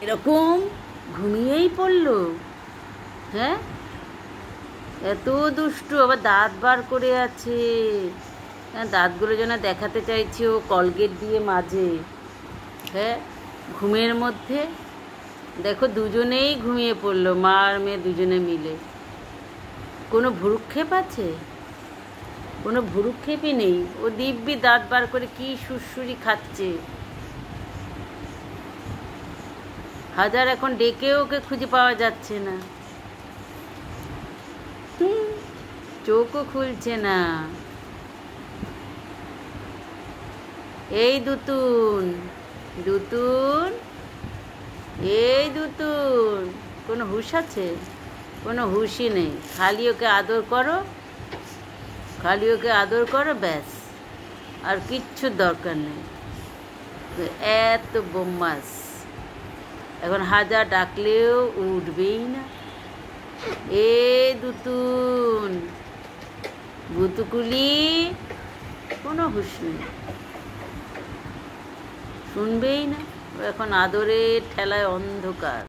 এরকম ঘুমিয়েই পড়লো। হ্যাঁ, এত দুষ্টু, আবার দাঁত বার করে আছে। হ্যাঁ, দাঁতগুলো যেন দেখাতে চাইছে ও কলগেট দিয়ে মাজে। হ্যাঁ, ঘুমের মধ্যে দেখো দুজনেই ঘুমিয়ে পড়লো, মা আর মেয়ে দুজনে মিলে। কোনো ভ্রুক্ষেপ আছে? কোনো ভ্রুক্ষেপই নেই। ও দিব্যি দাঁত বার করে কি সুরসুরি খাচ্ছে। হাজার এখন ডেকেও ওকে খুঁজে পাওয়া যাচ্ছে না। চোখও খুলছে না। এই দুতুন, দুতুন, এই দুতুন, কোনো হুঁশ আছে? কোনো হুঁশই নেই। খালি ওকে আদর করো, খালি ওকে আদর করো, ব্যাস, আর কিচ্ছুর দরকার নেই। এত বদমাস, এখন হাজার ডাকলেও উঠবেই না। এ দুতুন, বুতুকুলি, কোনো হুঁশ নেই, শুনবেই না। ও এখন আদরের ঠেলায় অন্ধকার।